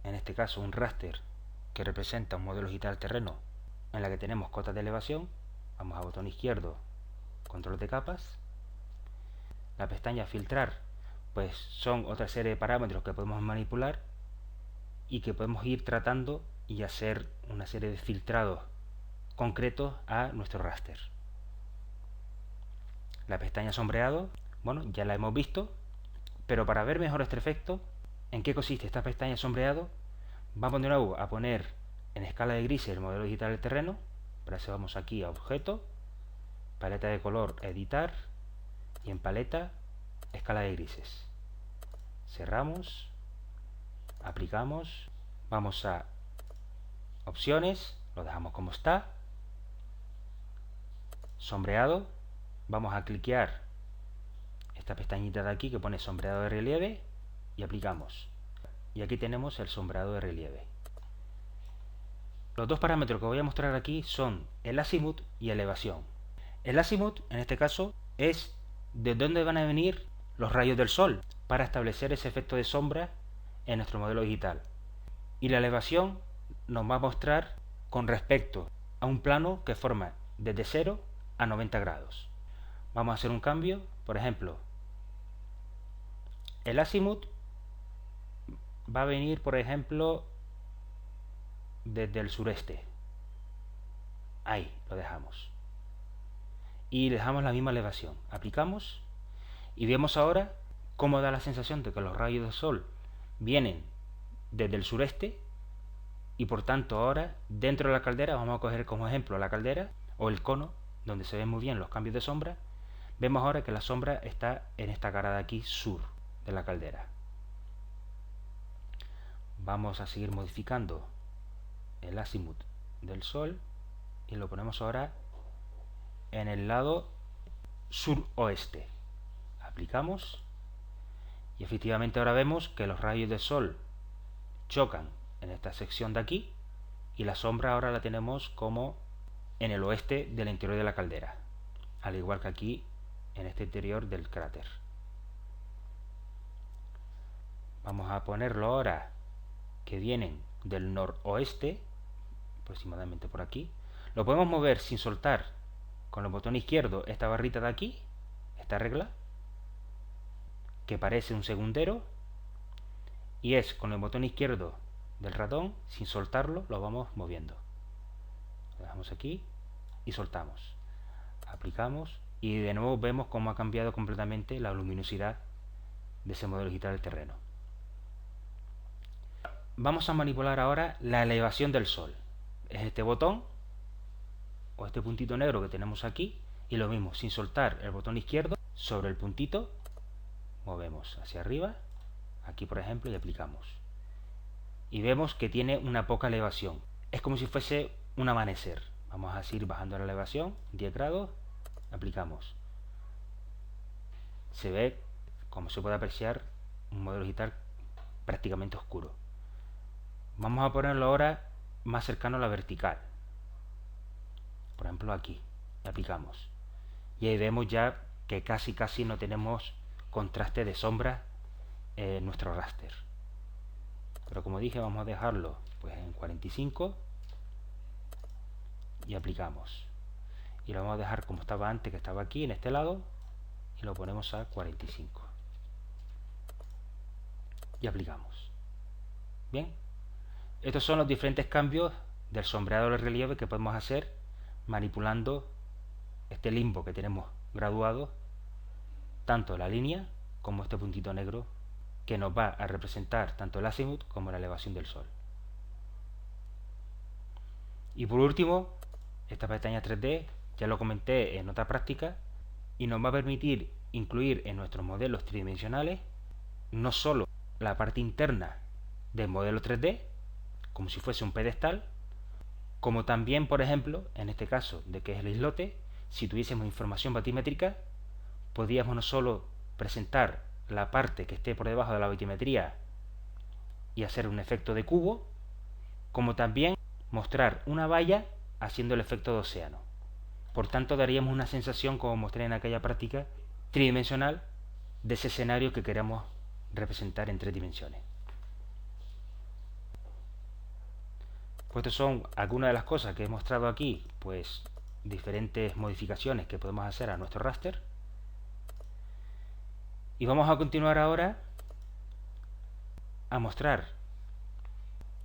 en este caso, un raster que representa un modelo digital terreno en la que tenemos cotas de elevación? Vamos a botón izquierdo, control de capas. La pestaña filtrar, pues son otra serie de parámetros que podemos manipular y que podemos ir tratando y hacer una serie de filtrados concretos a nuestro raster. La pestaña sombreado, bueno, ya la hemos visto, pero para ver mejor este efecto, ¿en qué consiste esta pestaña sombreado? Vamos de nuevo a poner en escala de grises el modelo digital del terreno. Para eso vamos aquí a objeto, paleta de color, editar, y en paleta, escala de grises. Cerramos, aplicamos, vamos a opciones, lo dejamos como está, sombreado, vamos a cliquear esta pestañita de aquí que pone sombreado de relieve y aplicamos. Y aquí tenemos el sombreado de relieve. Los dos parámetros que voy a mostrar aquí son el azimut y elevación. El azimut, en este caso, es de dónde van a venir los rayos del sol para establecer ese efecto de sombra en nuestro modelo digital. Y la elevación nos va a mostrar con respecto a un plano que forma desde 0 a 90 grados. Vamos a hacer un cambio, por ejemplo, el azimut va a venir, por ejemplo, desde el sureste. Ahí lo dejamos. Y dejamos la misma elevación. Aplicamos y vemos ahora cómo da la sensación de que los rayos del sol vienen desde el sureste y por tanto ahora dentro de la caldera, vamos a coger como ejemplo la caldera, o el cono, donde se ven muy bien los cambios de sombra, vemos ahora que la sombra está en esta cara de aquí, sur de la caldera. Vamos a seguir modificando el azimut del sol y lo ponemos ahora en el lado suroeste. Aplicamos y efectivamente ahora vemos que los rayos del sol chocan en esta sección de aquí y la sombra ahora la tenemos como en el oeste del interior de la caldera, al igual que aquí en este interior del cráter. Vamos a ponerlo ahora que vienen del noroeste, aproximadamente por aquí. Lo podemos mover sin soltar con el botón izquierdo esta barrita de aquí, esta regla, que parece un segundero, y es con el botón izquierdo del ratón, sin soltarlo, lo vamos moviendo. Lo dejamos aquí y soltamos. Aplicamos y de nuevo vemos cómo ha cambiado completamente la luminosidad de ese modelo digital del terreno. Vamos a manipular ahora la elevación del sol. Es este botón o este puntito negro que tenemos aquí, y lo mismo, sin soltar el botón izquierdo, sobre el puntito movemos hacia arriba, aquí por ejemplo, y aplicamos. Y vemos que tiene una poca elevación. Es como si fuese un amanecer. Vamos a seguir bajando la elevación, 10 grados, aplicamos. Se ve, como se puede apreciar, un modelo digital prácticamente oscuro. Vamos a ponerlo ahora más cercano a la vertical. Por ejemplo aquí, y aplicamos. Y ahí vemos ya que casi no tenemos contraste de sombra en nuestro raster. Pero como dije, vamos a dejarlo pues en 45 y aplicamos. Y lo vamos a dejar como estaba antes, que estaba aquí en este lado, y lo ponemos a 45 y aplicamos. Bien, estos son los diferentes cambios del sombreado del relieve que podemos hacer manipulando este limbo que tenemos graduado, tanto la línea como este puntito negro que nos va a representar tanto el azimut como la elevación del sol. Y por último, esta pestaña 3D ya lo comenté en otra práctica y nos va a permitir incluir en nuestros modelos tridimensionales no solo la parte interna del modelo 3D, como si fuese un pedestal, como también, por ejemplo, en este caso de que es el islote, si tuviésemos información batimétrica, podríamos no solo presentar la parte que esté por debajo de la batimetría y hacer un efecto de cubo, como también mostrar una valla haciendo el efecto de océano. Por tanto, daríamos una sensación, como mostré en aquella práctica, tridimensional de ese escenario que queremos representar en 3 dimensiones. Pues estas son algunas de las cosas que he mostrado aquí, pues diferentes modificaciones que podemos hacer a nuestro raster. Y vamos a continuar ahora a mostrar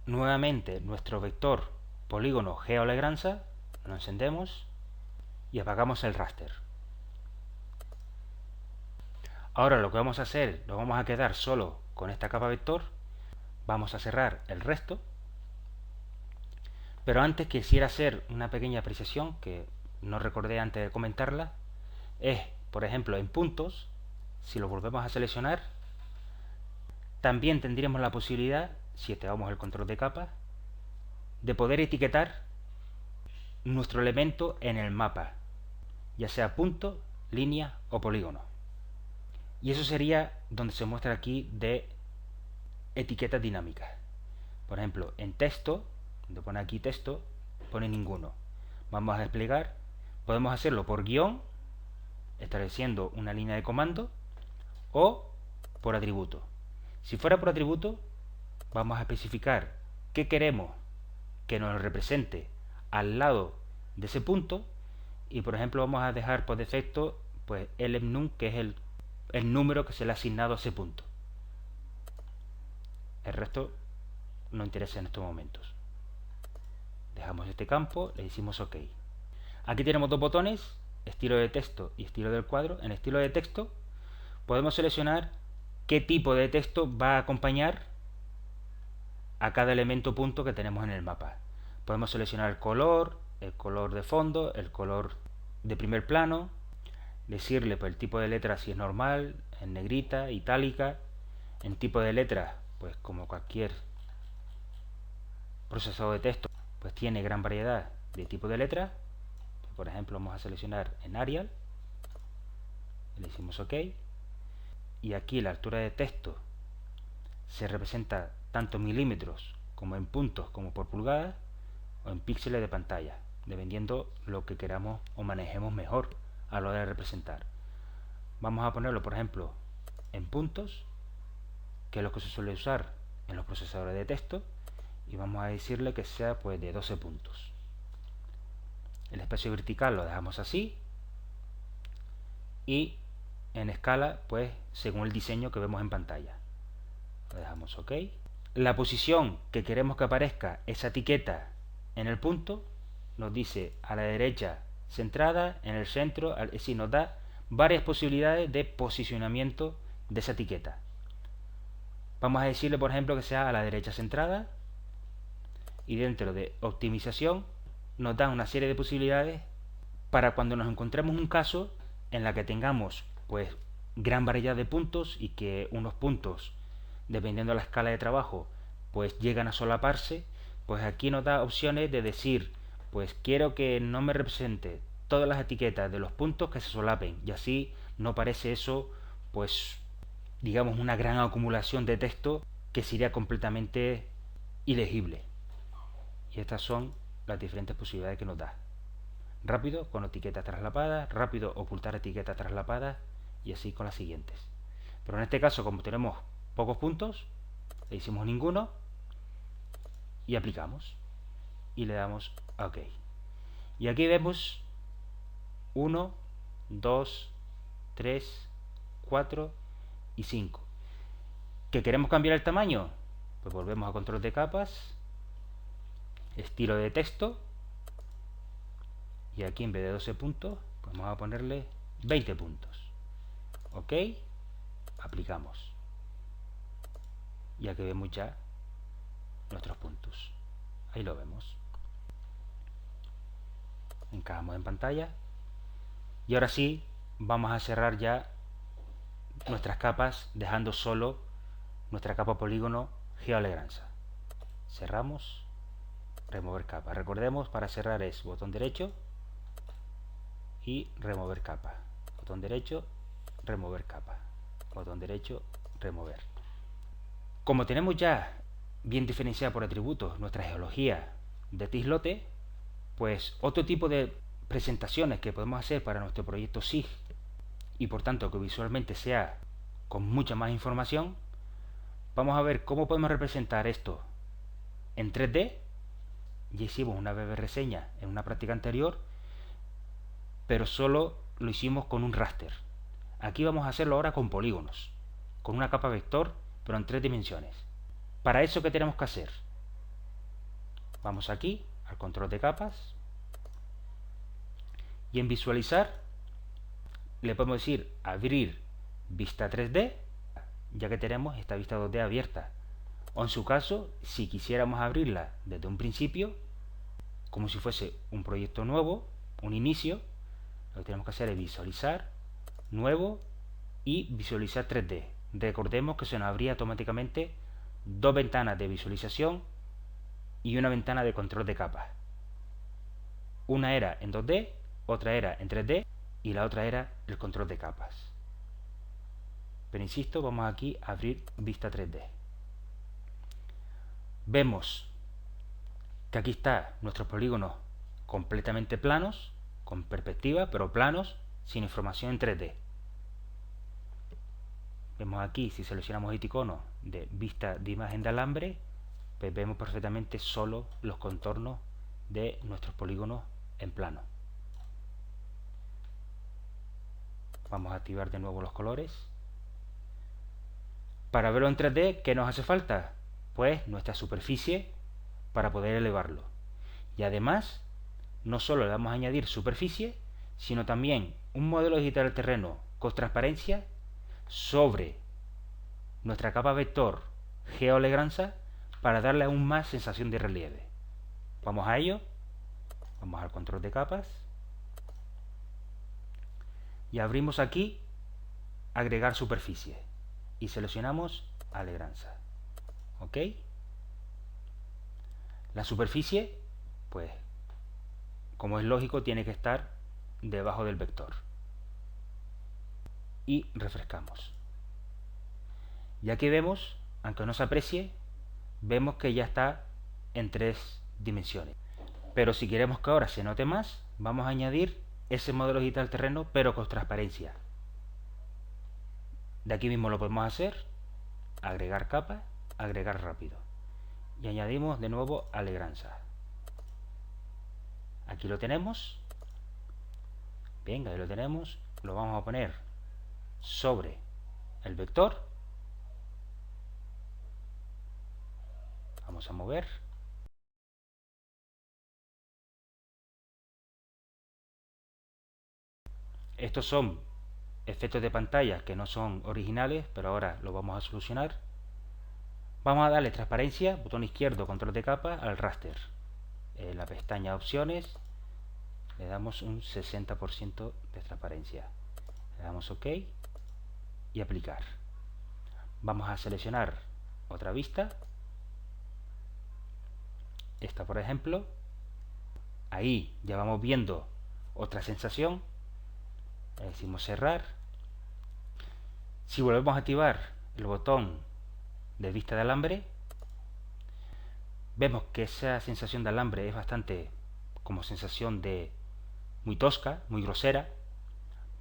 nuevamente nuestro vector polígono GeoLagrange. Lo encendemos y apagamos el raster. Ahora lo que vamos a hacer, nos vamos a quedar solo con esta capa vector. Vamos a cerrar el resto. Pero antes quisiera hacer una pequeña apreciación que no recordé antes de comentarla. Es, por ejemplo, en puntos, si lo volvemos a seleccionar, también tendríamos la posibilidad, si activamos el control de capa, de poder etiquetar nuestro elemento en el mapa, ya sea punto, línea o polígono. Y eso sería donde se muestra aquí de etiquetas dinámicas. Por ejemplo, en texto, donde pone aquí texto, pone ninguno. Vamos a desplegar, podemos hacerlo por guión, estableciendo una línea de comando, o por atributo. Si fuera por atributo, vamos a especificar qué queremos que nos represente al lado de ese punto, y por ejemplo vamos a dejar por defecto pues LMNUM, que es el número que se le ha asignado a ese punto. El resto no interesa en estos momentos. Dejamos este campo, le decimos OK. Aquí tenemos dos botones, estilo de texto y estilo del cuadro. En estilo de texto podemos seleccionar qué tipo de texto va a acompañar a cada elemento punto que tenemos en el mapa. Podemos seleccionar el color, el color de fondo, el color de primer plano, decirle pues el tipo de letra si es normal, en negrita, itálica, en tipo de letra, pues como cualquier procesador de texto, pues tiene gran variedad de tipo de letra. Por ejemplo, vamos a seleccionar en Arial, le decimos OK, y aquí la altura de texto se representa tanto en milímetros como en puntos como por pulgadas o en píxeles de pantalla, dependiendo lo que queramos o manejemos mejor a la hora de representar. Vamos a ponerlo, por ejemplo, en puntos, que es lo que se suele usar en los procesadores de texto, y vamos a decirle que sea pues de 12 puntos. El espacio vertical lo dejamos así, y en escala pues según el diseño que vemos en pantalla. Lo dejamos OK. La posición que queremos que aparezca esa etiqueta en el punto nos dice a la derecha centrada, en el centro, es decir, nos da varias posibilidades de posicionamiento de esa etiqueta. Vamos a decirle, por ejemplo, que sea a la derecha centrada, y dentro de optimización nos da una serie de posibilidades para cuando nos encontremos un caso en la que tengamos pues gran variedad de puntos y que unos puntos, dependiendo de la escala de trabajo, pues llegan a solaparse. Pues aquí nos da opciones de decir, pues quiero que no me represente todas las etiquetas de los puntos que se solapen, y así no parece eso pues digamos una gran acumulación de texto que sería completamente ilegible. Y estas son las diferentes posibilidades que nos da. Rápido con etiquetas traslapadas, rápido ocultar etiquetas traslapadas, y así con las siguientes. Pero en este caso, como tenemos pocos puntos, le hicimos ninguno y aplicamos y le damos a OK. Y aquí vemos 1, 2, 3, 4 y 5. ¿Que queremos cambiar el tamaño? Pues volvemos a control de capas, estilo de texto, y aquí en vez de 12 puntos pues vamos a ponerle 20 puntos. OK, aplicamos y aquí vemos ya nuestros puntos. Ahí lo vemos, encajamos en pantalla, y ahora sí vamos a cerrar ya nuestras capas dejando solo nuestra capa polígono GeoLegranza. Cerramos, remover capa. Recordemos, para cerrar es botón derecho y remover capa, botón derecho, remover capa, botón derecho, remover. Como tenemos ya bien diferenciada por atributos nuestra geología de este islote, pues otro tipo de presentaciones que podemos hacer para nuestro proyecto SIG, y por tanto que visualmente sea con mucha más información, vamos a ver cómo podemos representar esto en 3D. Ya hicimos una breve reseña en una práctica anterior, pero solo lo hicimos con un raster. Aquí vamos a hacerlo ahora con polígonos, con una capa vector, pero en 3 dimensiones. Para eso, ¿qué tenemos que hacer? Vamos aquí al control de capas, y en visualizar le podemos decir abrir vista 3D, ya que tenemos esta vista 2D abierta. O en su caso, si quisiéramos abrirla desde un principio, como si fuese un proyecto nuevo, un inicio, lo que tenemos que hacer es visualizar, nuevo y visualizar 3D. Recordemos que se nos abría automáticamente dos ventanas de visualización y una ventana de control de capas. Una era en 2D, otra era en 3D y la otra era el control de capas. Pero insisto, vamos aquí a abrir vista 3D. Vemos que aquí están nuestros polígonos completamente planos, con perspectiva, pero planos, sin información en 3D. Vemos aquí, si seleccionamos este icono de vista de imagen de alambre, pues vemos perfectamente solo los contornos de nuestros polígonos en plano. Vamos a activar de nuevo los colores. Para verlo en 3D, ¿qué nos hace falta? Pues nuestra superficie para poder elevarlo. Y además, no solo le vamos a añadir superficie, sino también un modelo digital del terreno con transparencia sobre nuestra capa vector GeoLegranza para darle aún más sensación de relieve. Vamos a ello. Vamos al control de capas y abrimos aquí agregar superficie y seleccionamos alegranza. ¿Ok? La superficie, pues, como es lógico, tiene que estar debajo del vector. Y refrescamos. Ya que vemos, aunque no se aprecie, vemos que ya está en 3 dimensiones. Pero si queremos que ahora se note más, vamos a añadir ese modelo digital del terreno, pero con transparencia. De aquí mismo lo podemos hacer, agregar capa, agregar rápido. Y añadimos de nuevo alegranza. Aquí lo tenemos. Bien, ahí lo tenemos. Lo vamos a poner sobre el vector. Vamos a mover. Estos son efectos de pantalla que no son originales, pero ahora lo vamos a solucionar. Vamos a darle transparencia, botón izquierdo, control de capa, al raster. En la pestaña opciones le damos un 60% de transparencia. Le damos OK y aplicar. Vamos a seleccionar otra vista. Esta, por ejemplo. Ahí ya vamos viendo otra sensación. Le decimos cerrar. Si volvemos a activar el botón de vista de alambre, vemos que esa sensación de alambre es bastante como sensación de muy tosca, muy grosera.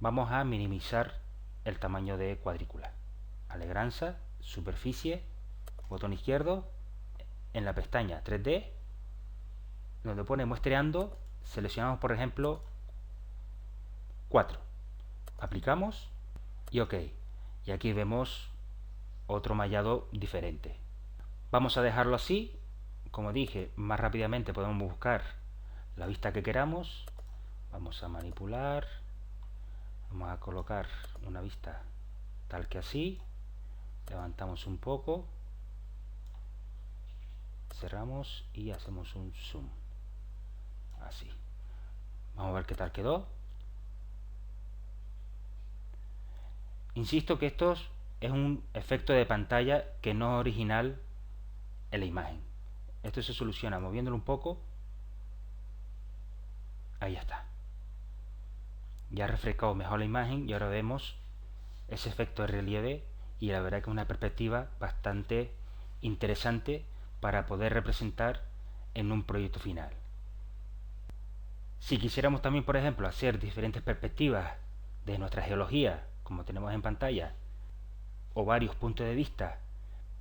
Vamos a minimizar el tamaño de cuadrícula. Alegranza, superficie, botón izquierdo, en la pestaña 3D, donde pone muestreando, seleccionamos por ejemplo 4. Aplicamos y OK. Y aquí vemos otro mallado diferente. Vamos a dejarlo así. Como dije, más rápidamente podemos buscar la vista que queramos. Vamos a manipular. Vamos a colocar una vista tal que así. Levantamos un poco. Cerramos y hacemos un zoom. Así. Vamos a ver qué tal quedó. Insisto que esto es un efecto de pantalla que no es original en la imagen. Esto se soluciona moviéndolo un poco. Ahí está. Ya ha refrescado mejor la imagen y ahora vemos ese efecto de relieve, y la verdad que es una perspectiva bastante interesante para poder representar en un proyecto final. Si quisiéramos también, por ejemplo, hacer diferentes perspectivas de nuestra geología, como tenemos en pantalla, o varios puntos de vista,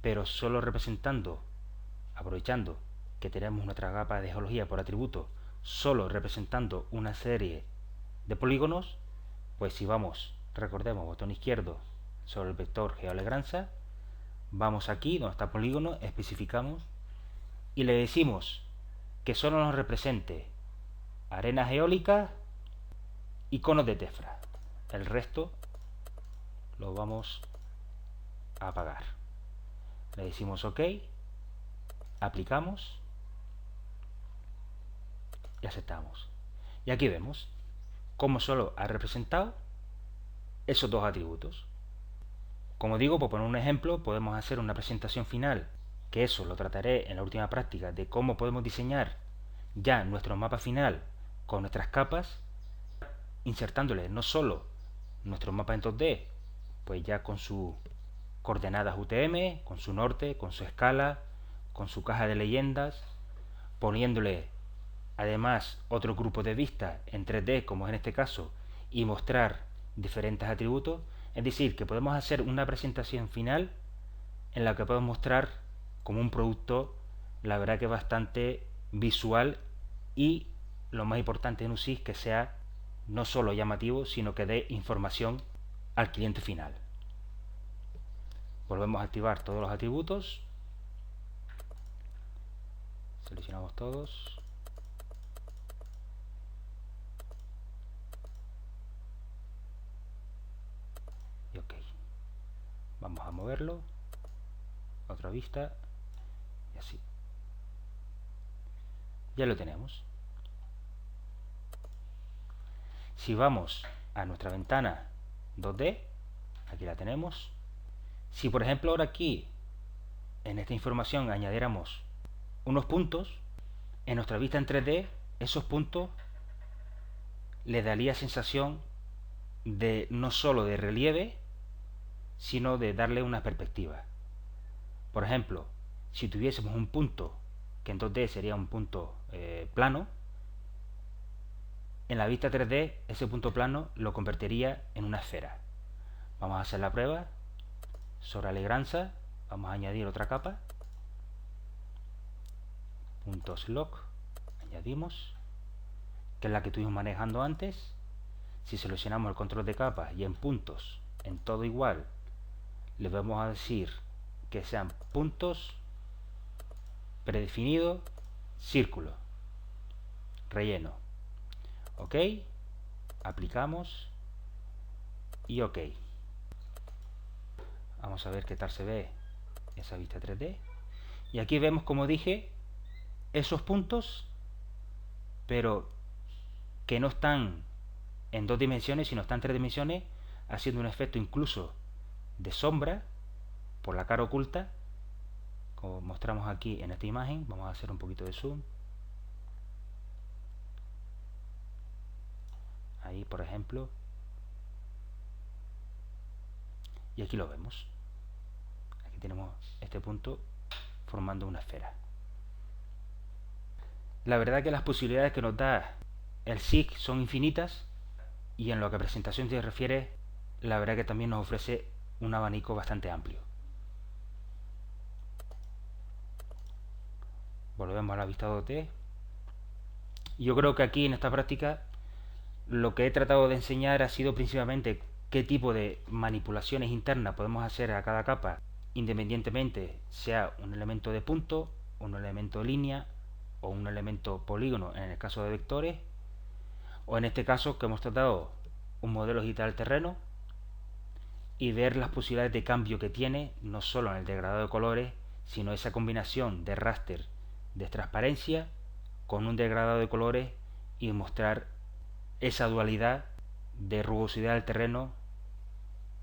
pero solo representando, aprovechando que tenemos nuestra capa de geología por atributo, solo representando una serie de polígonos, pues si vamos, recordemos, botón izquierdo sobre el vector geoalegranza, vamos aquí donde está polígono, especificamos y le decimos que solo nos represente arenas eólicas y conos de tefra. El resto lo vamos a apagar. Le decimos OK, aplicamos y aceptamos. Y aquí vemos cómo solo ha representado esos dos atributos. Como digo, por poner un ejemplo, podemos hacer una presentación final, que eso lo trataré en la última práctica, de cómo podemos diseñar ya nuestro mapa final con nuestras capas, insertándole no solo nuestro mapa en 2D, pues ya con sus coordenadas UTM, con su norte, con su escala, con su caja de leyendas, poniéndole además otro grupo de vistas en 3D, como es en este caso, y mostrar diferentes atributos. Es decir, que podemos hacer una presentación final en la que podemos mostrar como un producto, la verdad que bastante visual, y lo más importante en un SIS, que sea no solo llamativo, sino que dé información al cliente final. Volvemos a activar todos los atributos, seleccionamos todos, y OK. Vamos a moverlo, otra vista, y así. Ya lo tenemos. Si vamos a nuestra ventana 2D, aquí la tenemos. Si por ejemplo ahora aquí, en esta información, añadiéramos unos puntos, en nuestra vista en 3D, esos puntos le daría sensación de no solo de relieve, sino de darle una perspectiva. Por ejemplo, si tuviésemos un punto, que en 2D sería un punto plano, en la vista 3D ese punto plano lo convertiría en una esfera. Vamos a hacer la prueba. Sobre Alegranza vamos a añadir otra capa. Puntos lock, añadimos, que es la que estuvimos manejando antes. Si seleccionamos el control de capas y en puntos, en todo igual, le vamos a decir que sean puntos predefinido, círculo, relleno. Ok, aplicamos y ok. Vamos a ver qué tal se ve esa vista 3D. Y aquí vemos, como dije, esos puntos, pero que no están en 2 dimensiones, sino están en 3 dimensiones, haciendo un efecto incluso de sombra por la cara oculta, como mostramos aquí en esta imagen. Vamos a hacer un poquito de zoom. Ahí, por ejemplo. Y aquí lo vemos. Aquí tenemos este punto formando una esfera. La verdad que las posibilidades que nos da el SIG son infinitas, y en lo que a presentación se refiere, la verdad que también nos ofrece un abanico bastante amplio. Volvemos a la vista 2D. Yo creo que aquí en esta práctica lo que he tratado de enseñar ha sido principalmente qué tipo de manipulaciones internas podemos hacer a cada capa, independientemente sea un elemento de punto, un elemento de línea o un elemento polígono en el caso de vectores, o en este caso que hemos tratado un modelo digital del terreno, y ver las posibilidades de cambio que tiene, no solo en el degradado de colores, sino esa combinación de raster de transparencia con un degradado de colores, y mostrar esa dualidad de rugosidad del terreno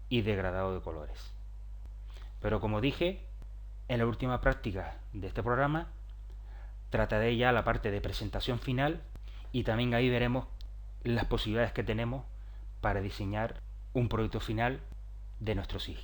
y degradado de colores. Pero como dije, en la última práctica de este programa trataré ya la parte de presentación final, y también ahí veremos las posibilidades que tenemos para diseñar un producto final de nuestro SIG.